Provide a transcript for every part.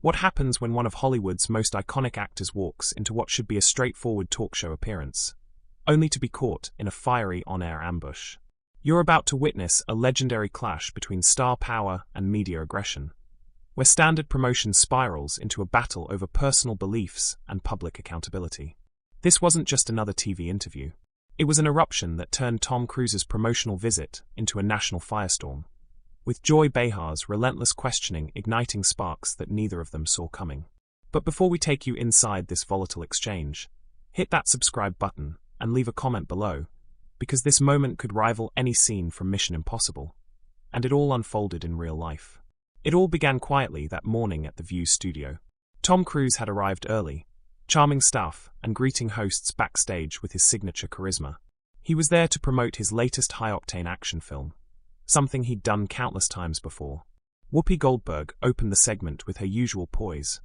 What happens when one of Hollywood's most iconic actors walks into what should be a straightforward talk show appearance, only to be caught in a fiery on-air ambush? You're about to witness a legendary clash between star power and media aggression, where standard promotion spirals into a battle over personal beliefs and public accountability. This wasn't just another TV interview. It was an eruption that turned Tom Cruise's promotional visit into a national firestorm, with Joy Behar's relentless questioning igniting sparks that neither of them saw coming. But before we take you inside this volatile exchange, hit that subscribe button and leave a comment below, because this moment could rival any scene from Mission Impossible, and it all unfolded in real life. It all began quietly that morning at the View studio. Tom Cruise had arrived early, charming staff and greeting hosts backstage with his signature charisma. He was there to promote his latest high-octane action film, something he'd done countless times before. Whoopi Goldberg opened the segment with her usual poise,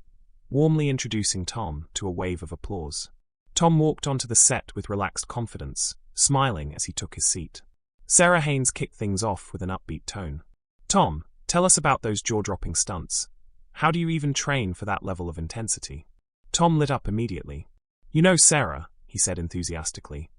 warmly introducing Tom to a wave of applause. Tom walked onto the set with relaxed confidence, smiling as he took his seat. Sarah Haynes kicked things off with an upbeat tone. "Tom, tell us about those jaw-dropping stunts. How do you even train for that level of intensity?" Tom lit up immediately. "You know, Sarah," he said enthusiastically,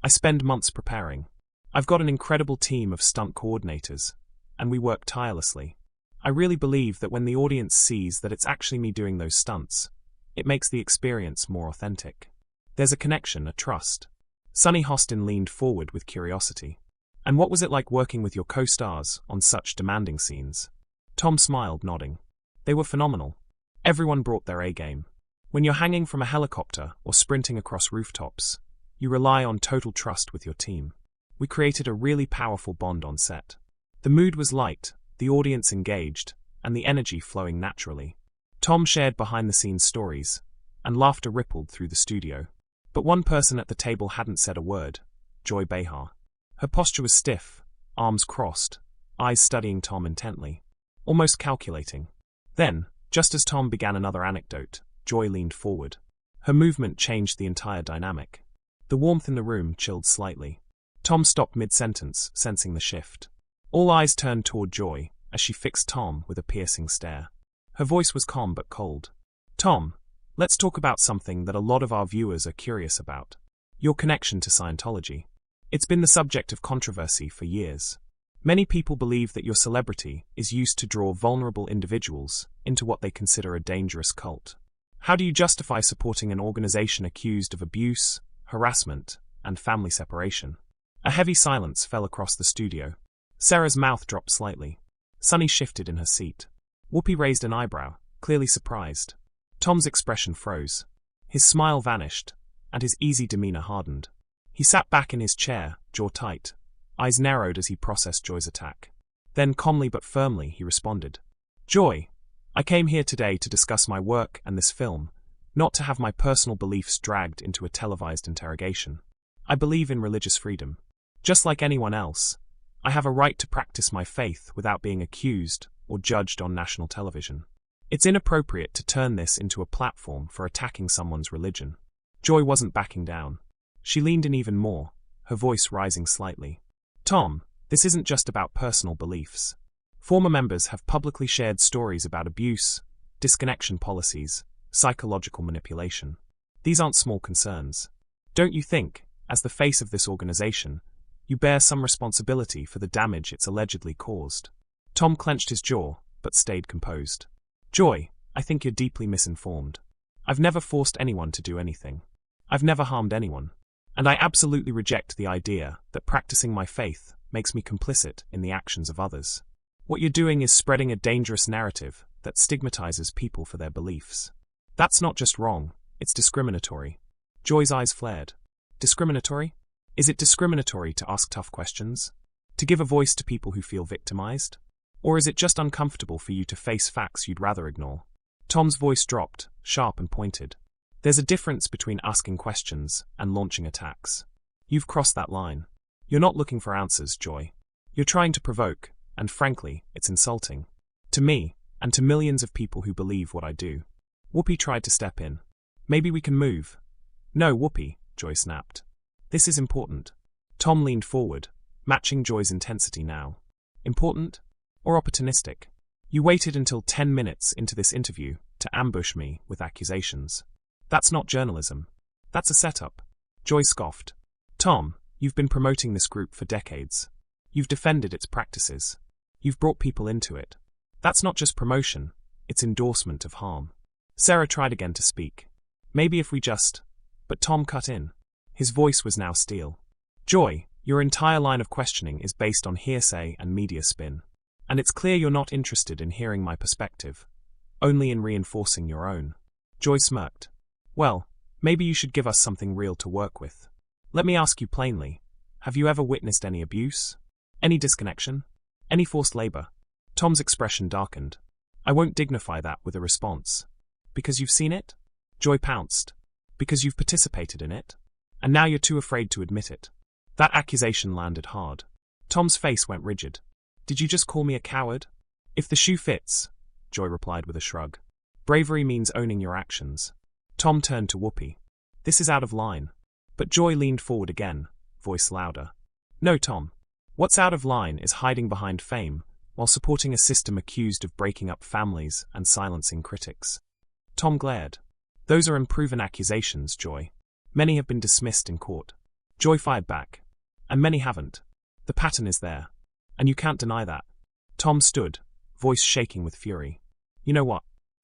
"I spend months preparing. I've got an incredible team of stunt coordinators, and we work tirelessly. I really believe that when the audience sees that it's actually me doing those stunts, it makes the experience more authentic. There's a connection, a trust." Sunny Hostin leaned forward with curiosity. "And what was it like working with your co-stars on such demanding scenes?" Tom smiled, nodding. "They were phenomenal. Everyone brought their A-game. When you're hanging from a helicopter or sprinting across rooftops, you rely on total trust with your team. We created a really powerful bond on set. The mood was light, the audience engaged, and the energy flowing naturally." Tom shared behind-the-scenes stories, and laughter rippled through the studio. But one person at the table hadn't said a word: Joy Behar. Her posture was stiff, arms crossed, eyes studying Tom intently, almost calculating. Then, just as Tom began another anecdote, Joy leaned forward. Her movement changed the entire dynamic. The warmth in the room chilled slightly. Tom stopped mid-sentence, sensing the shift. All eyes turned toward Joy as she fixed Tom with a piercing stare. Her voice was calm but cold. "Tom, let's talk about something that a lot of our viewers are curious about. Your connection to Scientology. It's been the subject of controversy for years. Many people believe that your celebrity is used to draw vulnerable individuals into what they consider a dangerous cult. How do you justify supporting an organization accused of abuse, harassment, and family separation?" A heavy silence fell across the studio. Sarah's mouth dropped slightly. Sunny shifted in her seat. Whoopi raised an eyebrow, clearly surprised. Tom's expression froze. His smile vanished, and his easy demeanor hardened. He sat back in his chair, jaw tight, eyes narrowed as he processed Joy's attack. Then, calmly but firmly, he responded. "Joy, I came here today to discuss my work and this film, not to have my personal beliefs dragged into a televised interrogation. I believe in religious freedom. Just like anyone else, I have a right to practice my faith without being accused or judged on national television. It's inappropriate to turn this into a platform for attacking someone's religion." Joy wasn't backing down. She leaned in even more, her voice rising slightly. "Tom, this isn't just about personal beliefs. Former members have publicly shared stories about abuse, disconnection policies, psychological manipulation. These aren't small concerns. Don't you think, as the face of this organization, you bear some responsibility for the damage it's allegedly caused?" Tom clenched his jaw, but stayed composed. "Joy, I think you're deeply misinformed. I've never forced anyone to do anything. I've never harmed anyone. And I absolutely reject the idea that practicing my faith makes me complicit in the actions of others. What you're doing is spreading a dangerous narrative that stigmatizes people for their beliefs. That's not just wrong, it's discriminatory." Joy's eyes flared. "Discriminatory? Is it discriminatory to ask tough questions? To give a voice to people who feel victimized? Or is it just uncomfortable for you to face facts you'd rather ignore?" Tom's voice dropped, sharp and pointed. "There's a difference between asking questions and launching attacks. You've crossed that line. You're not looking for answers, Joy. You're trying to provoke, and frankly, it's insulting. To me, and to millions of people who believe what I do." Whoopi tried to step in. "Maybe we can move." "No, Whoopi," Joy snapped. "This is important." Tom leaned forward, matching Joy's intensity now. "Important? Or opportunistic? You waited until 10 minutes into this interview to ambush me with accusations. That's not journalism. That's a setup. Joy scoffed. Tom, you've been promoting this group for decades. You've defended its practices. You've brought people into it. That's not just promotion, it's endorsement of harm. Sarah tried again to speak. Maybe if we just... But Tom cut in. His voice was now steel. Joy, your entire line of questioning is based on hearsay and media spin. And it's clear you're not interested in hearing my perspective, only in reinforcing your own. Joy smirked. Well, maybe you should give us something real to work with. Let me ask you plainly, have you ever witnessed any abuse? Any disconnection? Any forced labor? Tom's expression darkened. I won't dignify that with a response. Because you've seen it? Joy pounced. Because you've participated in it? And now you're too afraid to admit it. That accusation landed hard. Tom's face went rigid. Did you just call me a coward? If the shoe fits, Joy replied with a shrug. Bravery means owning your actions. Tom turned to Whoopi. This is out of line. But Joy leaned forward again, voice louder. No, Tom. What's out of line is hiding behind fame, while supporting a system accused of breaking up families and silencing critics. Tom glared. Those are unproven accusations, Joy. Many have been dismissed in court. Joy fired back. And many haven't. The pattern is there. And you can't deny that. Tom stood, voice shaking with fury. You know what?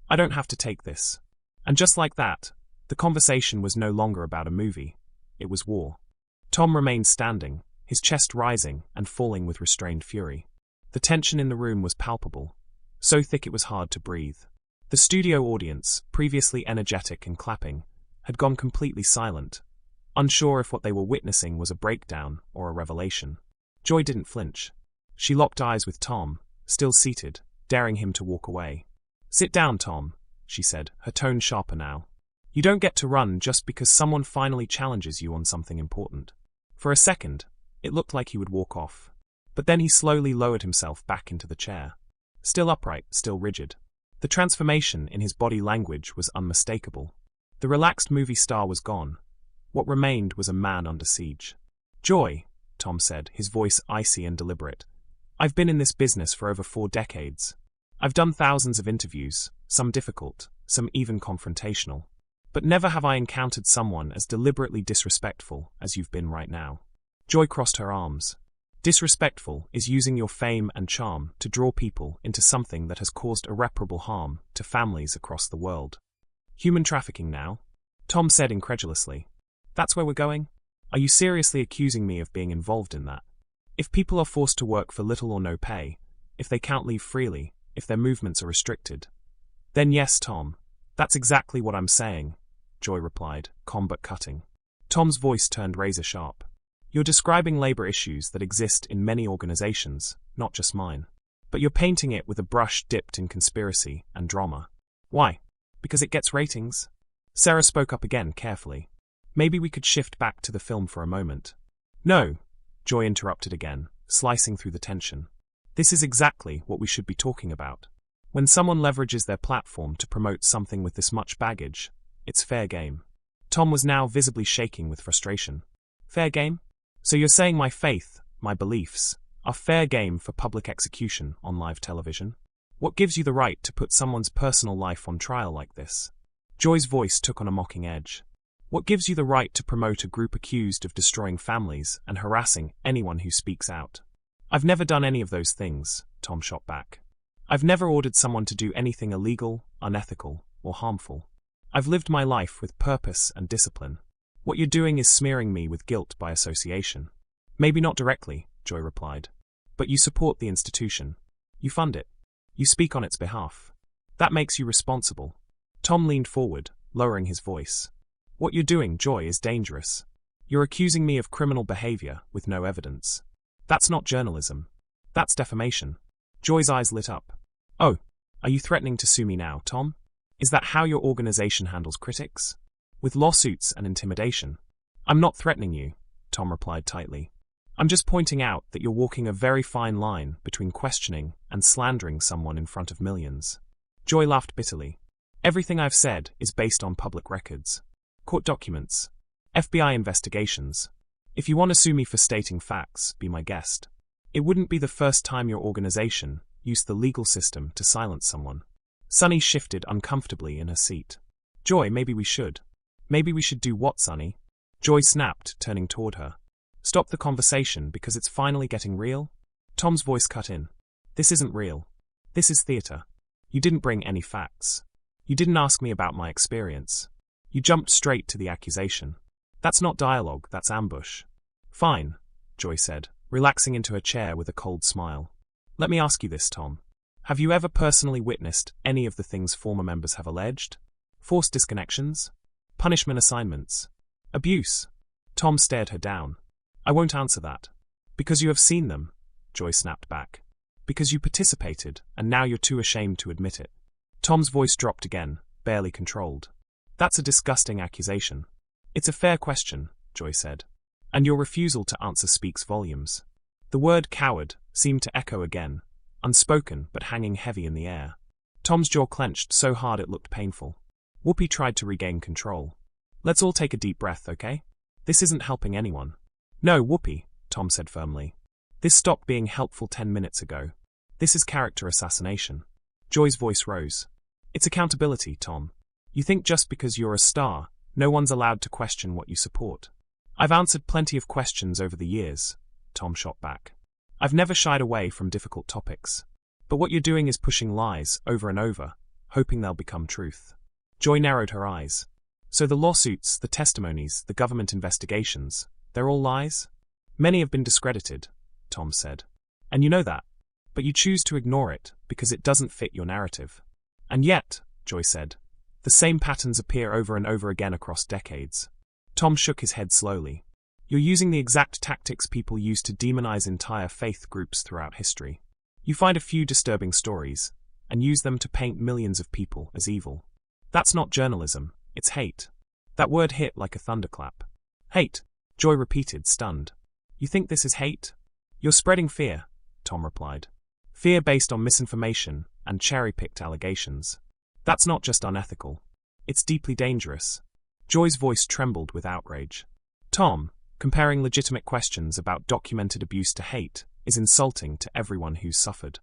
I don't have to take this. And just like that, the conversation was no longer about a movie. It was war. Tom remained standing, his chest rising and falling with restrained fury. The tension in the room was palpable, so thick it was hard to breathe. The studio audience, previously energetic and clapping, had gone completely silent, unsure if what they were witnessing was a breakdown or a revelation. Joy didn't flinch. She locked eyes with Tom, still seated, daring him to walk away. Sit down, Tom, she said, her tone sharper now. You don't get to run just because someone finally challenges you on something important. For a second, it looked like he would walk off. But then he slowly lowered himself back into the chair. Still upright, still rigid. The transformation in his body language was unmistakable. The relaxed movie star was gone. What remained was a man under siege. Joy, Tom said, his voice icy and deliberate. I've been in this business for over 4 decades. I've done thousands of interviews, some difficult, some even confrontational. But never have I encountered someone as deliberately disrespectful as you've been right now. Joy crossed her arms. Disrespectful is using your fame and charm to draw people into something that has caused irreparable harm to families across the world. Human trafficking now? Tom said incredulously. That's where we're going? Are you seriously accusing me of being involved in that? If people are forced to work for little or no pay, if they can't leave freely, if their movements are restricted, then yes, Tom, that's exactly what I'm saying, Joy replied, calm but cutting. Tom's voice turned razor-sharp. You're describing labor issues that exist in many organizations, not just mine. But you're painting it with a brush dipped in conspiracy and drama. Why? Because it gets ratings? Sarah spoke up again carefully. Maybe we could shift back to the film for a moment. No, Joy interrupted again, slicing through the tension. This is exactly what we should be talking about. When someone leverages their platform to promote something with this much baggage, it's fair game. Tom was now visibly shaking with frustration. Fair game? So you're saying my faith, my beliefs, are fair game for public execution on live television? What gives you the right to put someone's personal life on trial like this? Joy's voice took on a mocking edge. What gives you the right to promote a group accused of destroying families and harassing anyone who speaks out? I've never done any of those things, Tom shot back. I've never ordered someone to do anything illegal, unethical, or harmful. I've lived my life with purpose and discipline. What you're doing is smearing me with guilt by association. Maybe not directly, Joy replied. But you support the institution. You fund it. You speak on its behalf. That makes you responsible. Tom leaned forward, lowering his voice. What you're doing, Joy, is dangerous. You're accusing me of criminal behavior with no evidence. That's not journalism. That's defamation. Joy's eyes lit up. Oh, are you threatening to sue me now, Tom? Is that how your organization handles critics? With lawsuits and intimidation? I'm not threatening you, Tom replied tightly. I'm just pointing out that you're walking a very fine line between questioning and slandering someone in front of millions. Joy laughed bitterly. Everything I've said is based on public records. Court documents. FBI investigations. If you want to sue me for stating facts, be my guest. It wouldn't be the first time your organization used the legal system to silence someone. Sunny shifted uncomfortably in her seat. Joy, maybe we should. Maybe we should do what, Sunny? Joy snapped, turning toward her. Stop the conversation because it's finally getting real? Tom's voice cut in. This isn't real. This is theater. You didn't bring any facts. You didn't ask me about my experience. You jumped straight to the accusation. That's not dialogue, that's ambush. Fine, Joy said, relaxing into her chair with a cold smile. Let me ask you this, Tom. Have you ever personally witnessed any of the things former members have alleged? Forced disconnections? Punishment assignments? Abuse? Tom stared her down. I won't answer that. Because you have seen them, Joy snapped back. Because you participated, and now you're too ashamed to admit it. Tom's voice dropped again, barely controlled. That's a disgusting accusation. It's a fair question, Joy said. And your refusal to answer speaks volumes. The word coward seemed to echo again, unspoken but hanging heavy in the air. Tom's jaw clenched so hard it looked painful. Whoopi tried to regain control. Let's all take a deep breath, okay? This isn't helping anyone. No, Whoopi, Tom said firmly. This stopped being helpful 10 minutes ago. This is character assassination. Joy's voice rose. It's accountability, Tom. You think just because you're a star, no one's allowed to question what you support. I've answered plenty of questions over the years, Tom shot back. I've never shied away from difficult topics. But what you're doing is pushing lies over and over, hoping they'll become truth. Joy narrowed her eyes. So the lawsuits, the testimonies, the government investigations, they're all lies? Many have been discredited, Tom said. And you know that. But you choose to ignore it because it doesn't fit your narrative. And yet, Joy said, the same patterns appear over and over again across decades. Tom shook his head slowly. You're using the exact tactics people use to demonize entire faith groups throughout history. You find a few disturbing stories, and use them to paint millions of people as evil. That's not journalism, it's hate. That word hit like a thunderclap. Hate, Joy repeated, stunned. You think this is hate? You're spreading fear, Tom replied. Fear based on misinformation and cherry-picked allegations. That's not just unethical. It's deeply dangerous. Joy's voice trembled with outrage. Tom, comparing legitimate questions about documented abuse to hate is insulting to everyone who's suffered.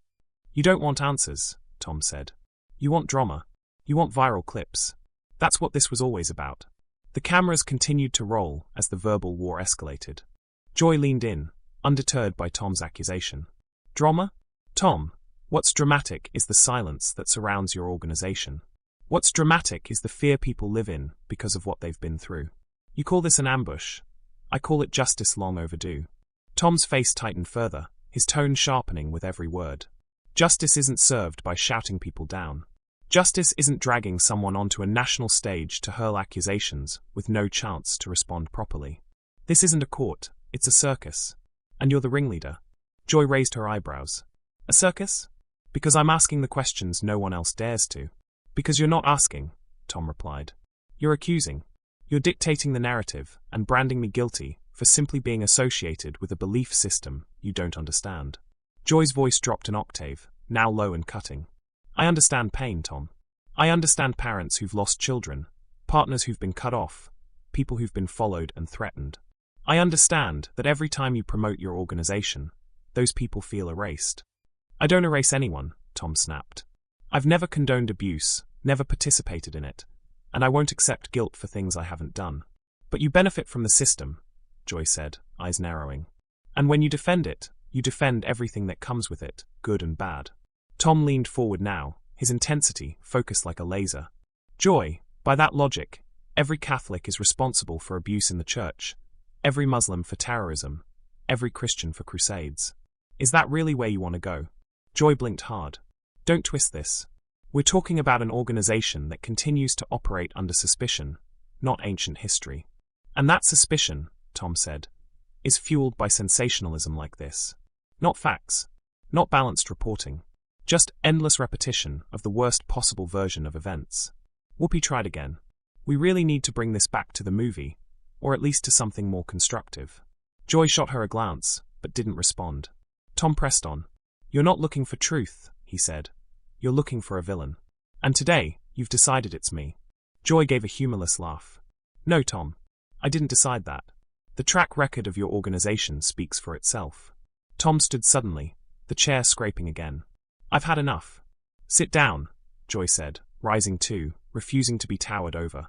You don't want answers, Tom said. You want drama. You want viral clips. That's what this was always about. The cameras continued to roll as the verbal war escalated. Joy leaned in, undeterred by Tom's accusation. Drama? Tom, what's dramatic is the silence that surrounds your organization. What's dramatic is the fear people live in because of what they've been through. You call this an ambush. I call it justice long overdue. Tom's face tightened further, his tone sharpening with every word. Justice isn't served by shouting people down. Justice isn't dragging someone onto a national stage to hurl accusations with no chance to respond properly. This isn't a court, it's a circus. And you're the ringleader. Joy raised her eyebrows. A circus? Because I'm asking the questions no one else dares to. Because you're not asking, Tom replied. You're accusing. You're dictating the narrative and branding me guilty for simply being associated with a belief system you don't understand. Joy's voice dropped an octave, now low and cutting. I understand pain, Tom. I understand parents who've lost children, partners who've been cut off, people who've been followed and threatened. I understand that every time you promote your organization, those people feel erased. I don't erase anyone, Tom snapped. I've never condoned abuse, never participated in it, and I won't accept guilt for things I haven't done. But you benefit from the system, Joy said, eyes narrowing. And when you defend it, you defend everything that comes with it, good and bad. Tom leaned forward now, his intensity focused like a laser. Joy, by that logic, every Catholic is responsible for abuse in the church, every Muslim for terrorism, every Christian for crusades. Is that really where you want to go? Joy blinked hard. Don't twist this. We're talking about an organization that continues to operate under suspicion, not ancient history. And that suspicion, Tom said, is fueled by sensationalism like this. Not facts, not balanced reporting, just endless repetition of the worst possible version of events. Whoopi tried again. We really need to bring this back to the movie, or at least to something more constructive. Joy shot her a glance, but didn't respond. Tom pressed on. You're not looking for truth, he said. You're looking for a villain. And today, you've decided it's me. Joy gave a humorless laugh. No, Tom. I didn't decide that. The track record of your organization speaks for itself. Tom stood suddenly, the chair scraping again. I've had enough. Sit down, Joy said, rising too, refusing to be towered over.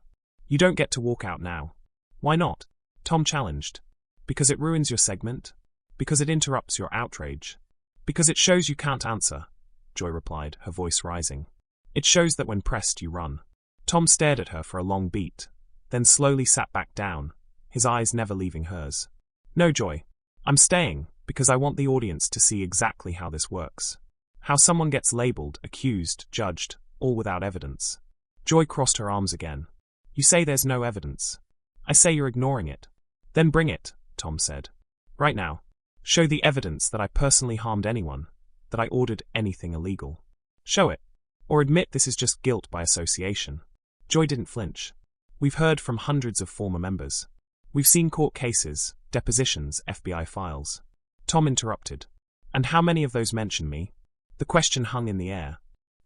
You don't get to walk out now. Why not? Tom challenged. Because it ruins your segment? Because it interrupts your outrage? Because it shows you can't answer, Joy replied, her voice rising. It shows that when pressed you run. Tom stared at her for a long beat, then slowly sat back down, his eyes never leaving hers. No, Joy. I'm staying, because I want the audience to see exactly how this works. How someone gets labeled, accused, judged, all without evidence. Joy crossed her arms again. You say there's no evidence. I say you're ignoring it. Then bring it, Tom said. Right now. Show the evidence that I personally harmed anyone, that I ordered anything illegal. Show it. Or admit this is just guilt by association. Joy didn't flinch. We've heard from hundreds of former members. We've seen court cases, depositions, FBI files. Tom interrupted. And how many of those mention me? The question hung in the air.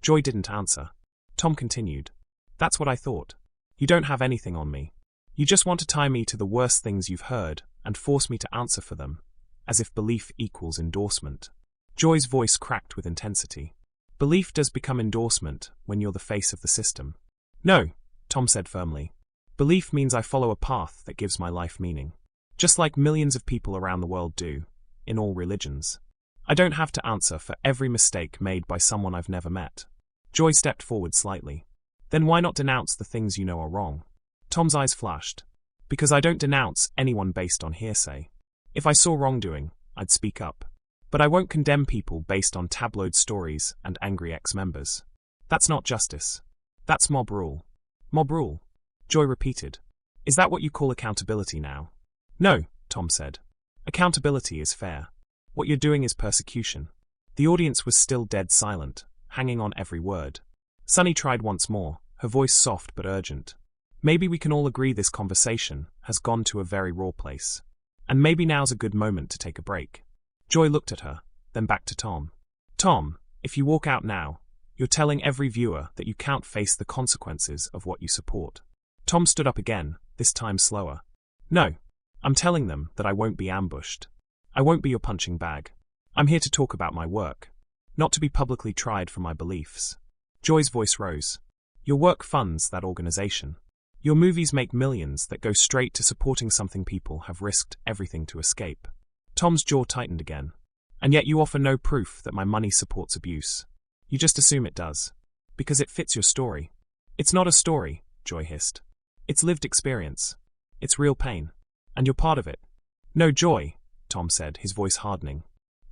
Joy didn't answer. Tom continued. That's what I thought. You don't have anything on me. You just want to tie me to the worst things you've heard and force me to answer for them, as if belief equals endorsement. Joy's voice cracked with intensity. Belief does become endorsement when you're the face of the system. No, Tom said firmly. Belief means I follow a path that gives my life meaning. Just like millions of people around the world do, in all religions. I don't have to answer for every mistake made by someone I've never met. Joy stepped forward slightly. Then why not denounce the things you know are wrong? Tom's eyes flashed. Because I don't denounce anyone based on hearsay. If I saw wrongdoing, I'd speak up. But I won't condemn people based on tabloid stories and angry ex-members. That's not justice. That's mob rule. Mob rule, Joy repeated. Is that what you call accountability now? No, Tom said. Accountability is fair. What you're doing is persecution. The audience was still dead silent, hanging on every word. Sunny tried once more, her voice soft but urgent. Maybe we can all agree this conversation has gone to a very raw place. And maybe now's a good moment to take a break. Joy looked at her, then back to Tom. Tom, if you walk out now, you're telling every viewer that you can't face the consequences of what you support. Tom stood up again, this time slower. No, I'm telling them that I won't be ambushed. I won't be your punching bag. I'm here to talk about my work, not to be publicly tried for my beliefs. Joy's voice rose. Your work funds that organization. Your movies make millions that go straight to supporting something people have risked everything to escape. Tom's jaw tightened again. And yet you offer no proof that my money supports abuse. You just assume it does. Because it fits your story. It's not a story, Joy hissed. It's lived experience. It's real pain. And you're part of it. No, Joy, Tom said, his voice hardening.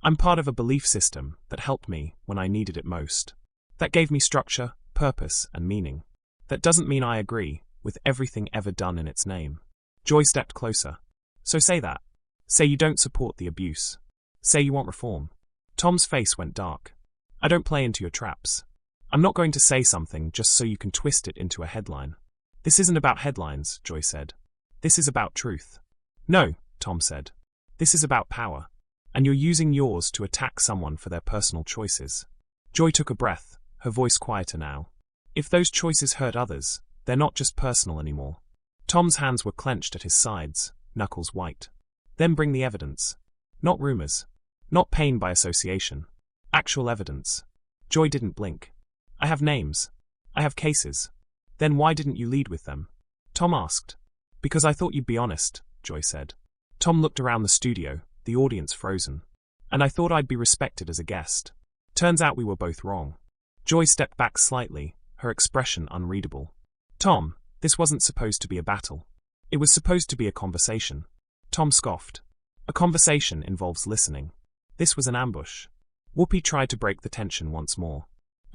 I'm part of a belief system that helped me when I needed it most. That gave me structure, purpose, and meaning. That doesn't mean I agree with everything ever done in its name. Joy stepped closer. So say that. Say you don't support the abuse. Say you want reform. Tom's face went dark. I don't play into your traps. I'm not going to say something just so you can twist it into a headline. This isn't about headlines, Joy said. This is about truth. No, Tom said. This is about power. And you're using yours to attack someone for their personal choices. Joy took a breath, her voice quieter now. If those choices hurt others, they're not just personal anymore. Tom's hands were clenched at his sides, knuckles white. Then bring the evidence. Not rumors. Not pain by association. Actual evidence. Joy didn't blink. I have names. I have cases. Then why didn't you lead with them? Tom asked. Because I thought you'd be honest, Joy said. Tom looked around the studio, the audience frozen. And I thought I'd be respected as a guest. Turns out we were both wrong. Joy stepped back slightly, her expression unreadable. Tom, this wasn't supposed to be a battle. It was supposed to be a conversation. Tom scoffed. A conversation involves listening. This was an ambush. Whoopi tried to break the tension once more.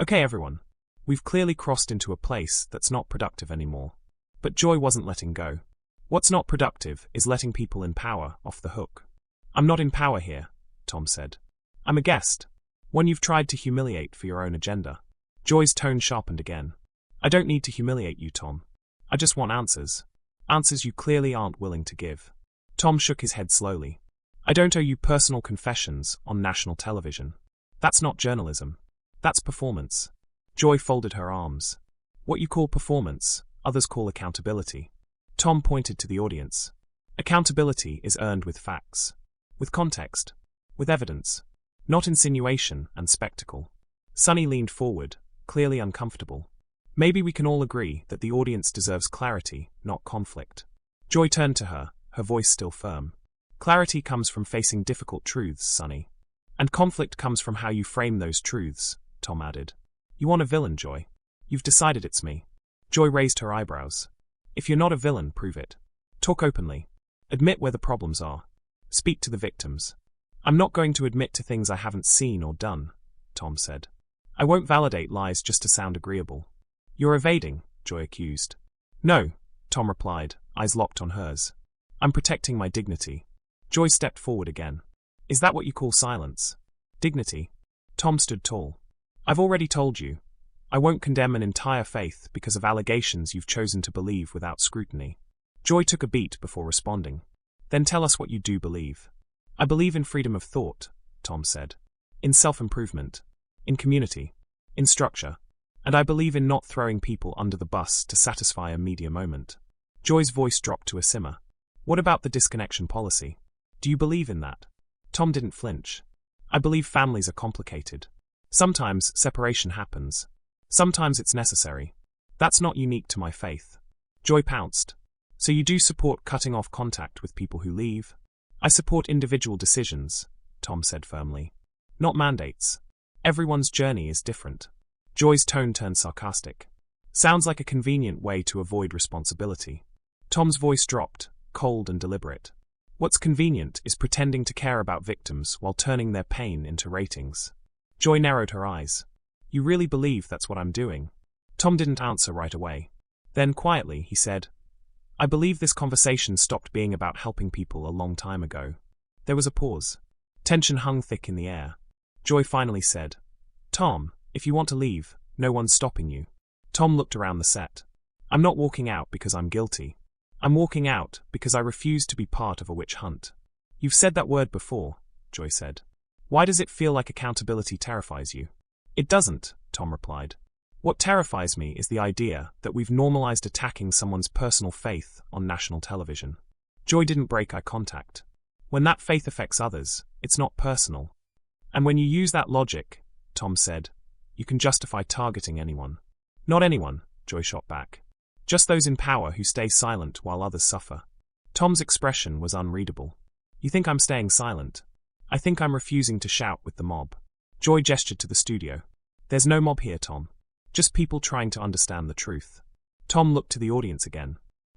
Okay, everyone. We've clearly crossed into a place that's not productive anymore. But Joy wasn't letting go. What's not productive is letting people in power off the hook. I'm not in power here, Tom said. I'm a guest. One you've tried to humiliate for your own agenda. Joy's tone sharpened again. I don't need to humiliate you, Tom. I just want answers. Answers you clearly aren't willing to give. Tom shook his head slowly. I don't owe you personal confessions on national television. That's not journalism. That's performance. Joy folded her arms. What you call performance, others call accountability. Tom pointed to the audience. Accountability is earned with facts. With context. With evidence. Not insinuation and spectacle. Sunny leaned forward, clearly uncomfortable. Maybe we can all agree that the audience deserves clarity, not conflict. Joy turned to her, her voice still firm. Clarity comes from facing difficult truths, Sonny. And conflict comes from how you frame those truths, Tom added. You want a villain, Joy? You've decided it's me. Joy raised her eyebrows. If you're not a villain, prove it. Talk openly. Admit where the problems are. Speak to the victims. I'm not going to admit to things I haven't seen or done, Tom said. I won't validate lies just to sound agreeable. You're evading, Joy accused. No, Tom replied, eyes locked on hers. I'm protecting my dignity. Joy stepped forward again. Is that what you call silence? Dignity? Tom stood tall. I've already told you. I won't condemn an entire faith because of allegations you've chosen to believe without scrutiny. Joy took a beat before responding. Then tell us what you do believe. I believe in freedom of thought, Tom said. In self-improvement. In community. In structure. And I believe in not throwing people under the bus to satisfy a media moment. Joy's voice dropped to a simmer. What about the disconnection policy? Do you believe in that? Tom didn't flinch. I believe families are complicated. Sometimes separation happens. Sometimes it's necessary. That's not unique to my faith. Joy pounced. So you do support cutting off contact with people who leave? I support individual decisions, Tom said firmly. Not mandates. Everyone's journey is different. Joy's tone turned sarcastic. Sounds like a convenient way to avoid responsibility. Tom's voice dropped, cold and deliberate. What's convenient is pretending to care about victims while turning their pain into ratings. Joy narrowed her eyes. You really believe that's what I'm doing? Tom didn't answer right away. Then quietly, he said, I believe this conversation stopped being about helping people a long time ago. There was a pause. Tension hung thick in the air. Joy finally said, Tom, if you want to leave, no one's stopping you. Tom looked around the set. I'm not walking out because I'm guilty. I'm walking out because I refuse to be part of a witch hunt. You've said that word before, Joy said. Why does it feel like accountability terrifies you? It doesn't, Tom replied. What terrifies me is the idea that we've normalized attacking someone's personal faith on national television. Joy didn't break eye contact. When that faith affects others, it's not personal. And when you use that logic, Tom said, you can justify targeting anyone. Not anyone, Joy shot back. Just those in power who stay silent while others suffer. Tom's expression was unreadable. You think I'm staying silent? I think I'm refusing to shout with the mob. Joy gestured to the studio. There's no mob here, Tom. Just people trying to understand the truth. Tom looked to the audience again.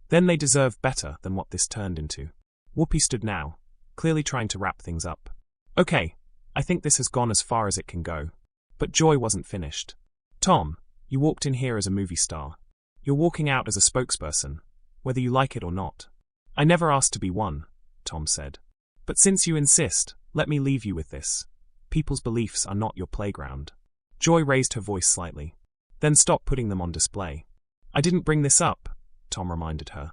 Then they deserve better than what this turned into. Whoopi stood now, clearly trying to wrap things up. Okay, I think this has gone as far as it can go. But Joy wasn't finished. Tom, you walked in here as a movie star. You're walking out as a spokesperson, whether you like it or not. I never asked to be one, Tom said. But since you insist, let me leave you with this. People's beliefs are not your playground. Joy raised her voice slightly. Then stop putting them on display. I didn't bring this up, Tom reminded her.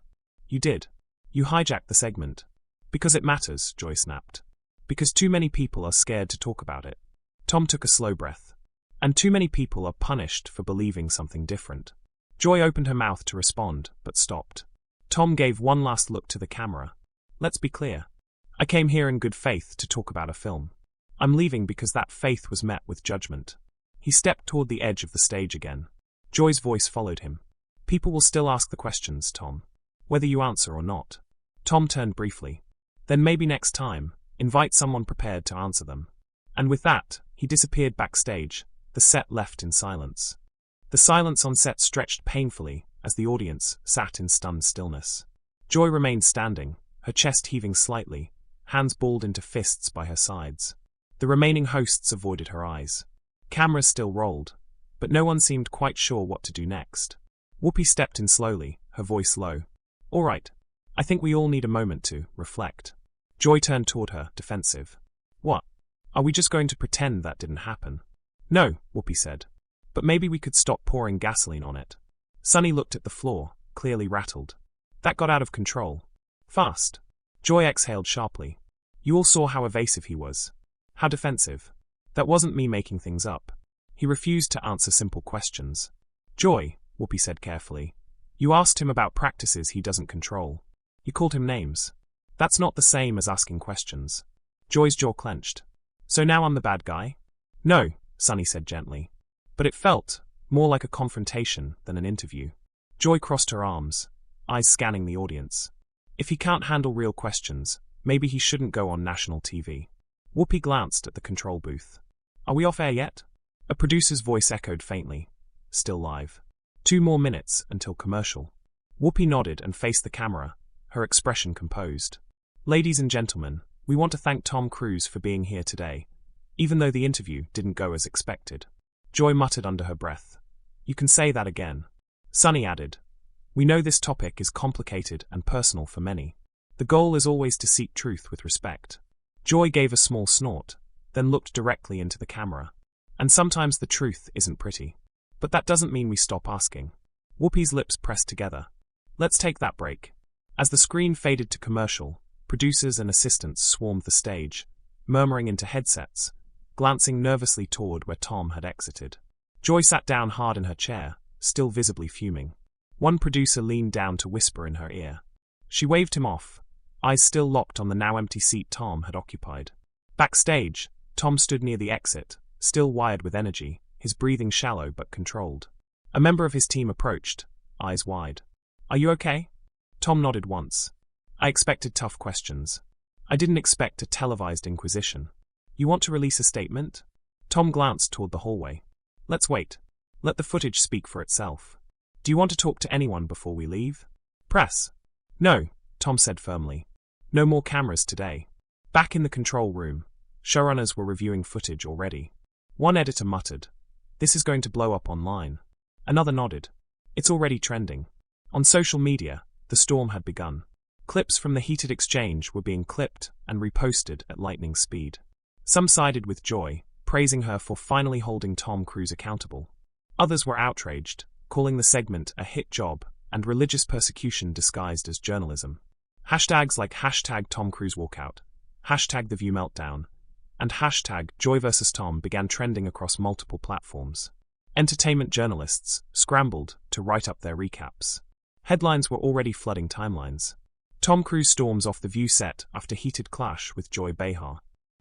You did. You hijacked the segment. Because it matters, Joy snapped. Because too many people are scared to talk about it. Tom took a slow breath. And too many people are punished for believing something different. Joy opened her mouth to respond, but stopped. Tom gave one last look to the camera. Let's be clear. I came here in good faith to talk about a film. I'm leaving because that faith was met with judgment. He stepped toward the edge of the stage again. Joy's voice followed him. People will still ask the questions, Tom. Whether you answer or not. Tom turned briefly. Then maybe next time, invite someone prepared to answer them. And with that, he disappeared backstage, the set left in silence. The silence on set stretched painfully as the audience sat in stunned stillness. Joy remained standing, her chest heaving slightly, hands balled into fists by her sides. The remaining hosts avoided her eyes. Cameras still rolled, but no one seemed quite sure what to do next. Whoopi stepped in slowly, her voice low. All right. I think we all need a moment to reflect. Joy turned toward her, defensive. What? Are we just going to pretend that didn't happen? No, Whoopi said. But maybe we could stop pouring gasoline on it. Sonny looked at the floor, clearly rattled. That got out of control. Fast. Joy exhaled sharply. You all saw how evasive he was. How defensive. That wasn't me making things up. He refused to answer simple questions. Joy, Whoopi said carefully. You asked him about practices he doesn't control. You called him names. That's not the same as asking questions. Joy's jaw clenched. So now I'm the bad guy? No, Sonny said gently. But it felt More like a confrontation than an interview. Joy crossed her arms, eyes scanning the audience. If he can't handle real questions, maybe he shouldn't go on national TV. Whoopi glanced at the control booth. Are we off air yet? A producer's voice echoed faintly. Still live. 2 more minutes until commercial. Whoopi nodded and faced the camera, her expression composed. Ladies and gentlemen, we want to thank Tom Cruise for being here today, even though the interview didn't go as expected. Joy muttered under her breath. You can say that again. Sunny added. We know this topic is complicated and personal for many. The goal is always to seek truth with respect. Joy gave a small snort, then looked directly into the camera. And sometimes the truth isn't pretty. But that doesn't mean we stop asking. Whoopi's lips pressed together. Let's take that break. As the screen faded to commercial, producers and assistants swarmed the stage, murmuring into headsets, glancing nervously toward where Tom had exited. Joy sat down hard in her chair, still visibly fuming. One producer leaned down to whisper in her ear. She waved him off, eyes still locked on the now empty seat Tom had occupied. Backstage, Tom stood near the exit, still wired with energy, his breathing shallow but controlled. A member of his team approached, eyes wide. Are you okay? Tom nodded once. I expected tough questions. I didn't expect a televised inquisition. You want to release a statement? Tom glanced toward the hallway. Let's wait. Let the footage speak for itself. Do you want to talk to anyone before we leave? Press. No, Tom said firmly. No more cameras today. Back in the control room, showrunners were reviewing footage already. One editor muttered, This is going to blow up online. Another nodded. It's already trending. On social media, the storm had begun. Clips from the heated exchange were being clipped and reposted at lightning speed. Some sided with Joy, praising her for finally holding Tom Cruise accountable. Others were outraged, calling the segment a hit job and religious persecution disguised as journalism. Hashtags like #TomCruiseWalkout, #TheViewMeltdown, and #JoyVSTom began trending across multiple platforms. Entertainment journalists scrambled to write up their recaps. Headlines were already flooding timelines. Tom Cruise storms off the View set after heated clash with Joy Behar.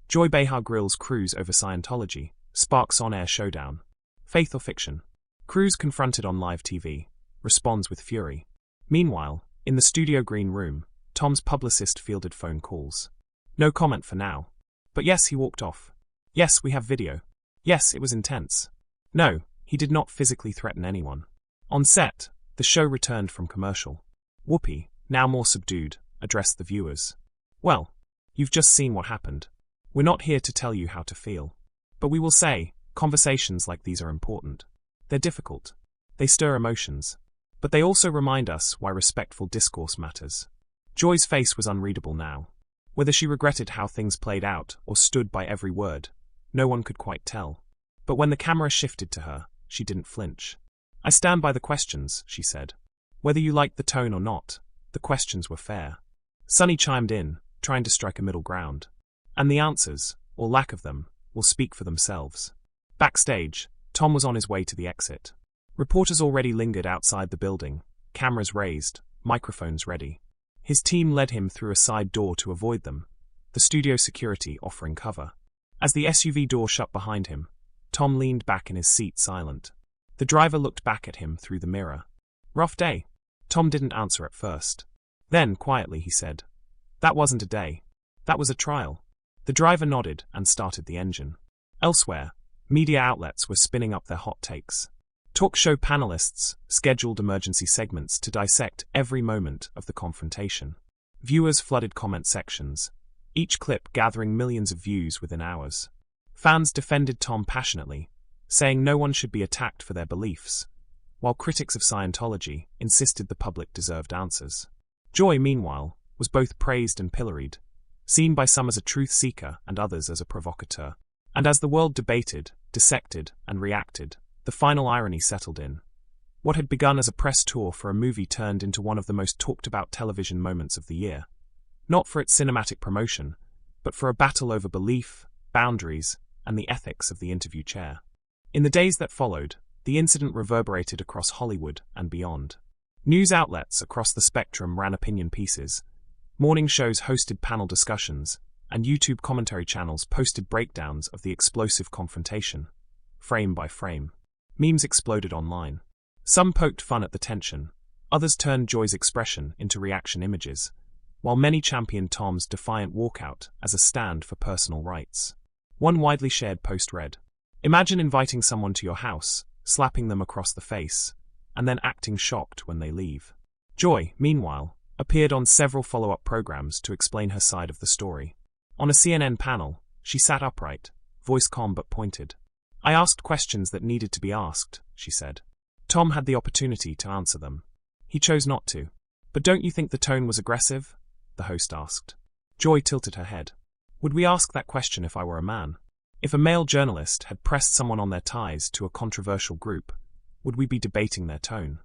Joy Behar grills Cruise over Scientology, sparks on-air showdown. Faith or fiction? Cruise confronted on live TV, responds with fury. Meanwhile, in the studio green room, Tom's publicist fielded phone calls. No comment for now. But yes, he walked off. Yes, we have video. Yes, it was intense. No, he did not physically threaten anyone. On set, the show returned from commercial. Whoopi, now more subdued, addressed the viewers. Well, you've just seen what happened. We're not here to tell you how to feel. But we will say, conversations like these are important. They're difficult. They stir emotions. But they also remind us why respectful discourse matters. Joy's face was unreadable now. Whether she regretted how things played out or stood by every word, no one could quite tell. But when the camera shifted to her, she didn't flinch. I stand by the questions, she said. Whether you liked the tone or not, the questions were fair. Sunny chimed in, trying to strike a middle ground. And the answers, or lack of them, will speak for themselves. Backstage, Tom was on his way to the exit. Reporters already lingered outside the building, cameras raised, microphones ready. His team led him through a side door to avoid them, the studio security offering cover. As the SUV door shut behind him, Tom leaned back in his seat silent. The driver looked back at him through the mirror. Rough day? Tom didn't answer at first. Then, quietly, he said, That wasn't a day. That was a trial. The driver nodded and started the engine. Elsewhere, media outlets were spinning up their hot takes. Talk show panelists scheduled emergency segments to dissect every moment of the confrontation. Viewers flooded comment sections, each clip gathering millions of views within hours. Fans defended Tom passionately, saying no one should be attacked for their beliefs, while critics of Scientology insisted the public deserved answers. Joy, meanwhile, was both praised and pilloried, seen by some as a truth seeker and others as a provocateur. And as the world debated, dissected, and reacted, the final irony settled in. What had begun as a press tour for a movie turned into one of the most talked-about television moments of the year. Not for its cinematic promotion, but for a battle over belief, boundaries, and the ethics of the interview chair. In the days that followed, the incident reverberated across Hollywood and beyond. News outlets across the spectrum ran opinion pieces, morning shows hosted panel discussions, and YouTube commentary channels posted breakdowns of the explosive confrontation, frame by frame. Memes exploded online. Some poked fun at the tension, others turned Joy's expression into reaction images, while many championed Tom's defiant walkout as a stand for personal rights. One widely shared post read, "Imagine inviting someone to your house, slapping them across the face, and then acting shocked when they leave." Joy, meanwhile, appeared on several follow-up programs to explain her side of the story. On a CNN panel, she sat upright, voice calm but pointed. "I asked questions that needed to be asked," she said. Tom had the opportunity to answer them. He chose not to. "But don't you think the tone was aggressive?" the host asked. Joy tilted her head. "Would we ask that question if I were a man? If a male journalist had pressed someone on their ties to a controversial group, would we be debating their tone?"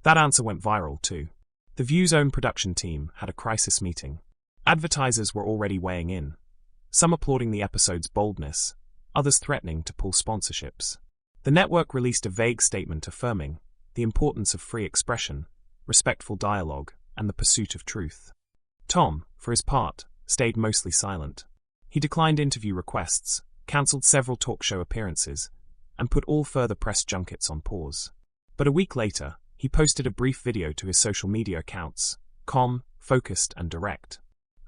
That answer went viral too. The View's own production team had a crisis meeting. Advertisers were already weighing in, some applauding the episode's boldness, others threatening to pull sponsorships. The network released a vague statement affirming the importance of free expression, respectful dialogue, and the pursuit of truth. Tom, for his part, stayed mostly silent. He declined interview requests, cancelled several talk show appearances, and put all further press junkets on pause. But a week later, he posted a brief video to his social media accounts, calm, focused, and direct.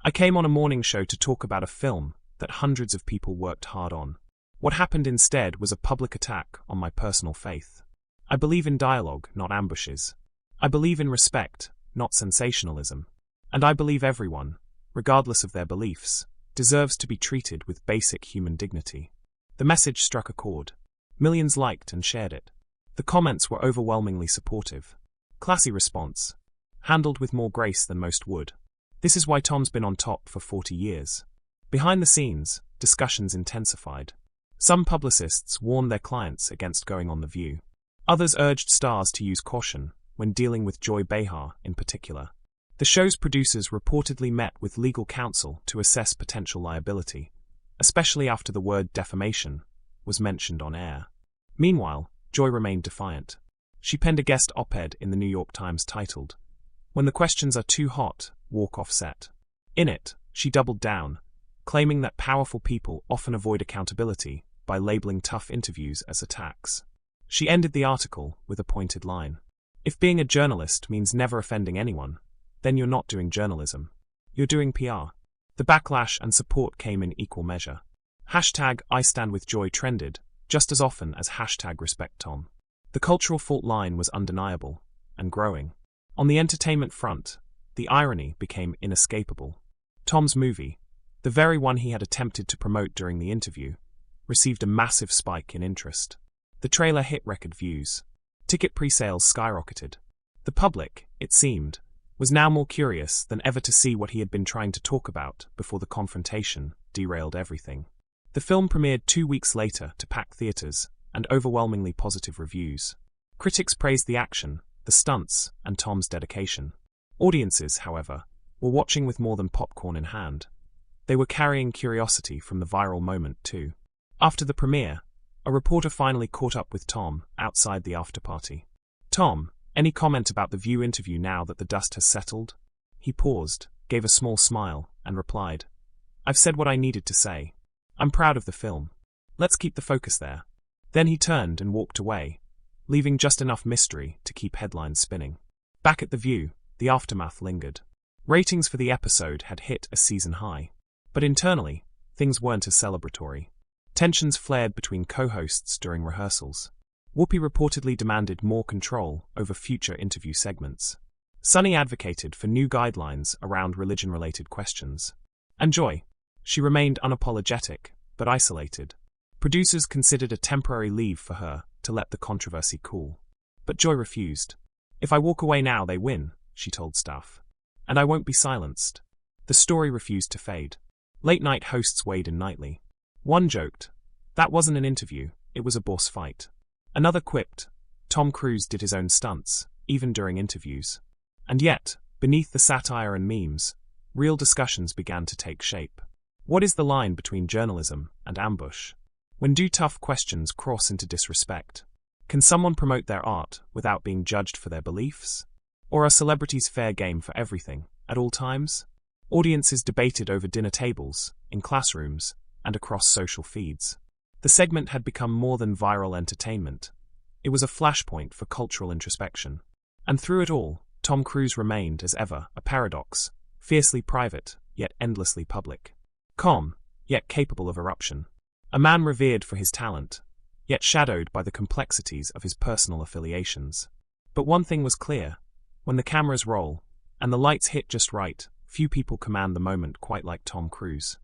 "I came on a morning show to talk about a film that hundreds of people worked hard on. What happened instead was a public attack on my personal faith. I believe in dialogue, not ambushes. I believe in respect, not sensationalism. And I believe everyone, regardless of their beliefs, deserves to be treated with basic human dignity." The message struck a chord. Millions liked and shared it. The comments were overwhelmingly supportive. Classy response. Handled with more grace than most would. This is why Tom's been on top for 40 years. Behind the scenes, discussions intensified. Some publicists warned their clients against going on The View. Others urged stars to use caution when dealing with Joy Behar in particular. The show's producers reportedly met with legal counsel to assess potential liability, especially after the word defamation was mentioned on air. Meanwhile, Joy remained defiant. She penned a guest op-ed in the New York Times titled, "When the questions are too hot, walk off set." In it, she doubled down, claiming that powerful people often avoid accountability by labeling tough interviews as attacks. She ended the article with a pointed line. "If being a journalist means never offending anyone, then you're not doing journalism. You're doing PR." The backlash and support came in equal measure. Hashtag #IStandWithJoy trended just as often as hashtag #RespectTom. The cultural fault line was undeniable, and growing. On the entertainment front, the irony became inescapable. Tom's movie, the very one he had attempted to promote during the interview, received a massive spike in interest. The trailer hit record views. Ticket pre-sales skyrocketed. The public, it seemed, was now more curious than ever to see what he had been trying to talk about before the confrontation derailed everything. The film premiered 2 weeks later to packed theaters and overwhelmingly positive reviews. Critics praised the action, the stunts, and Tom's dedication. Audiences, however, were watching with more than popcorn in hand. They were carrying curiosity from the viral moment too. After the premiere, a reporter finally caught up with Tom outside the after-party. "Tom, any comment about the View interview now that the dust has settled?" He paused, gave a small smile, and replied, "I've said what I needed to say. I'm proud of the film. Let's keep the focus there." Then he turned and walked away, leaving just enough mystery to keep headlines spinning. Back at The View, the aftermath lingered. Ratings for the episode had hit a season high. But internally, things weren't as celebratory. Tensions flared between co-hosts during rehearsals. Whoopi reportedly demanded more control over future interview segments. Sunny advocated for new guidelines around religion-related questions. And Joy, she remained unapologetic, but isolated. Producers considered a temporary leave for her to let the controversy cool. But Joy refused. "If I walk away now, they win," she told staff. "And I won't be silenced." The story refused to fade. Late-night hosts weighed in nightly. One joked, "That wasn't an interview, it was a boss fight." Another quipped, "Tom Cruise did his own stunts, even during interviews." And yet, beneath the satire and memes, real discussions began to take shape. What is the line between journalism and ambush? When do tough questions cross into disrespect? Can someone promote their art without being judged for their beliefs? Or are celebrities fair game for everything, at all times? Audiences debated over dinner tables, in classrooms, and across social feeds. The segment had become more than viral entertainment. It was a flashpoint for cultural introspection. And through it all, Tom Cruise remained, as ever, a paradox, fiercely private, yet endlessly public. Calm, yet capable of eruption. A man revered for his talent, yet shadowed by the complexities of his personal affiliations. But one thing was clear: when the cameras roll, and the lights hit just right, few people command the moment quite like Tom Cruise.